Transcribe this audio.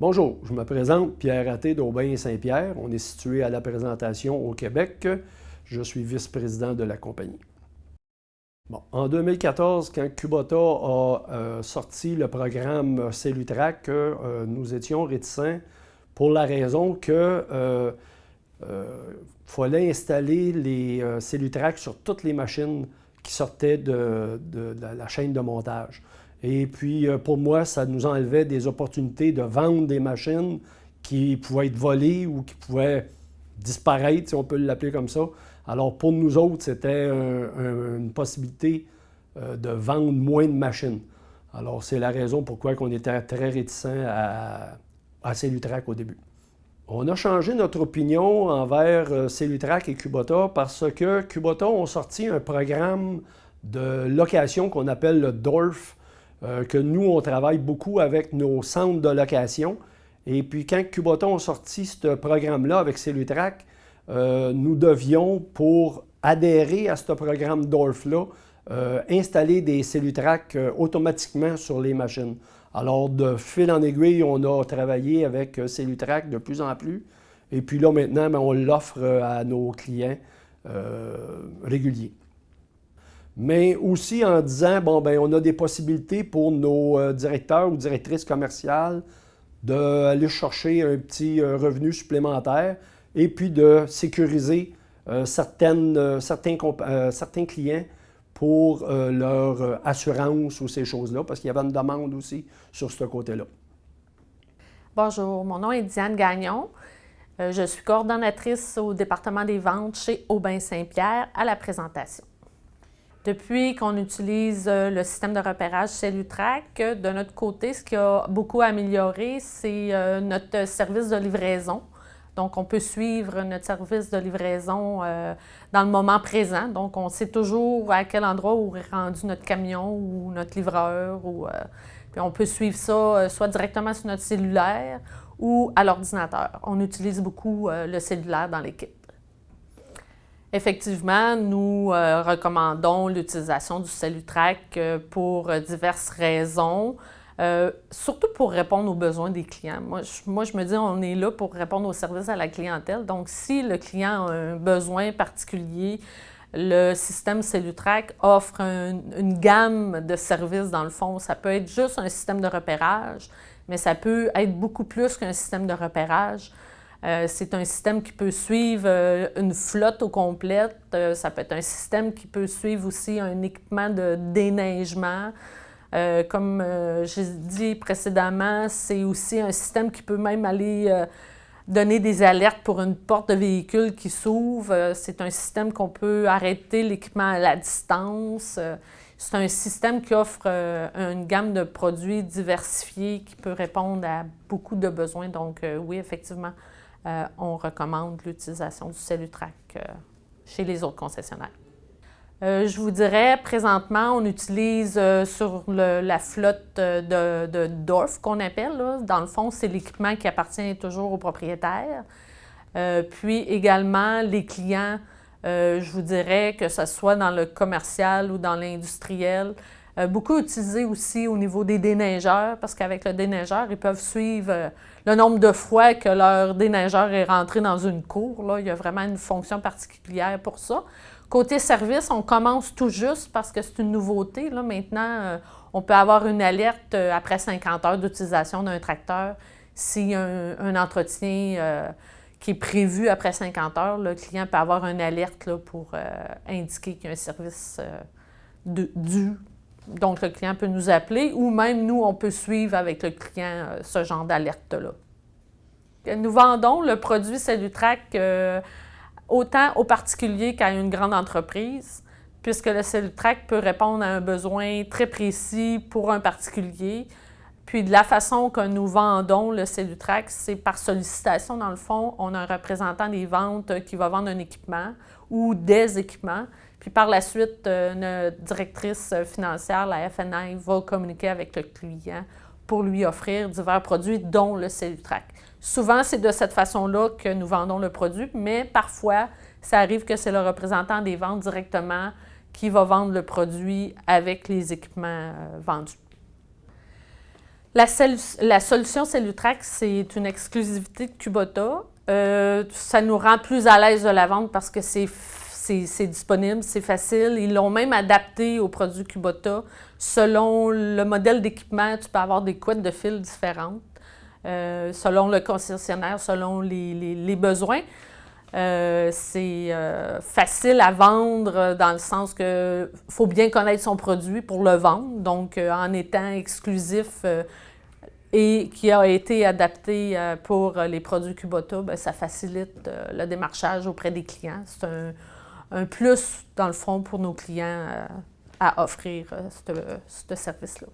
Bonjour, je me présente Pierre Raté d'Aubin-Saint-Pierre. On est situé à la présentation au Québec. Je suis vice-président de la compagnie. Bon, en 2014, quand Kubota a sorti le programme Cellutrac, nous étions réticents pour la raison que fallait installer les Cellutrac sur toutes les machines qui sortaient de la chaîne de montage. Et puis, pour moi, ça nous enlevait des opportunités de vendre des machines qui pouvaient être volées ou qui pouvaient disparaître, si on peut l'appeler comme ça. Alors, pour nous autres, c'était une possibilité de vendre moins de machines. Alors, c'est la raison pourquoi on était très réticents à Cellutrac au début. On a changé notre opinion envers Cellutrac et Kubota parce que Kubota ont sorti un programme de location qu'on appelle le DORF, que nous, on travaille beaucoup avec nos centres de location. Et puis, quand Kubota ont sorti ce programme-là avec Cellutrac, nous devions, pour adhérer à ce programme DORF-là, installer des Cellutrac automatiquement sur les machines. Alors, de fil en aiguille, on a travaillé avec Cellutrac de plus en plus. Et puis là, maintenant, on l'offre à nos clients réguliers. Mais aussi en disant, bon, bien, on a des possibilités pour nos directeurs ou directrices commerciales d'aller chercher un petit revenu supplémentaire et puis de sécuriser certains clients pour leur assurance ou ces choses-là, parce qu'il y avait une demande aussi sur ce côté-là. Bonjour, mon nom est Diane Gagnon. Je suis coordonnatrice au département des ventes chez Aubin-Saint-Pierre à la présentation. Depuis qu'on utilise le système de repérage Cellutrac, de notre côté, ce qui a beaucoup amélioré, c'est notre service de livraison. Donc, on peut suivre notre service de livraison dans le moment présent. Donc, on sait toujours à quel endroit où est rendu notre camion ou notre livreur. Puis on peut suivre ça soit directement sur notre cellulaire ou à l'ordinateur. On utilise beaucoup le cellulaire dans l'équipe. Effectivement, nous recommandons l'utilisation du Cellutrac pour diverses raisons, surtout pour répondre aux besoins des clients. Moi, je me dis, on est là pour répondre aux services à la clientèle. Donc, si le client a un besoin particulier, le système Cellutrac offre une gamme de services dans le fond. Ça peut être juste un système de repérage, mais ça peut être beaucoup plus qu'un système de repérage. C'est un système qui peut suivre une flotte au complète. Ça peut être un système qui peut suivre aussi un équipement de déneigement. Comme j'ai dit précédemment, c'est aussi un système qui peut même aller donner des alertes pour une porte de véhicule qui s'ouvre. C'est un système qu'on peut arrêter l'équipement à la distance. C'est un système qui offre une gamme de produits diversifiés qui peut répondre à beaucoup de besoins. Donc oui, effectivement, on recommande l'utilisation du Cellutrac chez les autres concessionnaires. Je vous dirais, présentement, on utilise sur la flotte de DORF qu'on appelle. Là. Dans le fond, c'est l'équipement qui appartient toujours au propriétaire. Puis également, les clients, je vous dirais que ce soit dans le commercial ou dans l'industriel, beaucoup utilisé aussi au niveau des déneigeurs, parce qu'avec le déneigeur, ils peuvent suivre le nombre de fois que leur déneigeur est rentré dans une cour. Là, il y a vraiment une fonction particulière pour ça. Côté service, on commence tout juste parce que c'est une nouveauté. Là, maintenant, on peut avoir une alerte après 50 heures d'utilisation d'un tracteur. S'il y a un entretien qui est prévu après 50 heures, le client peut avoir une alerte là, pour indiquer qu'il y a un service dû. Donc, le client peut nous appeler ou même nous, on peut suivre avec le client ce genre d'alerte-là. Nous vendons le produit Cellutrac autant aux particuliers qu'à une grande entreprise, puisque le Cellutrac peut répondre à un besoin très précis pour un particulier. Puis de la façon que nous vendons le Cellutrac, c'est par sollicitation. Dans le fond, on a un représentant des ventes qui va vendre un équipement ou des équipements. Puis par la suite, notre directrice financière, la FNI, va communiquer avec le client pour lui offrir divers produits, dont le Cellutrac. Souvent, c'est de cette façon-là que nous vendons le produit, mais parfois, ça arrive que c'est le représentant des ventes directement qui va vendre le produit avec les équipements vendus. La solution Cellutrac, c'est une exclusivité de Kubota. Ça nous rend plus à l'aise de la vente parce que c'est disponible, c'est facile. Ils l'ont même adapté aux produits Kubota. Selon le modèle d'équipement, tu peux avoir des couettes de fil différentes. Selon le concessionnaire, selon les besoins. C'est facile à vendre dans le sens que faut bien connaître son produit pour le vendre. Donc, en étant exclusif et qui a été adapté pour les produits Kubota, bien, ça facilite le démarchage auprès des clients. C'est un plus, dans le fond, pour nos clients à offrir ce service-là.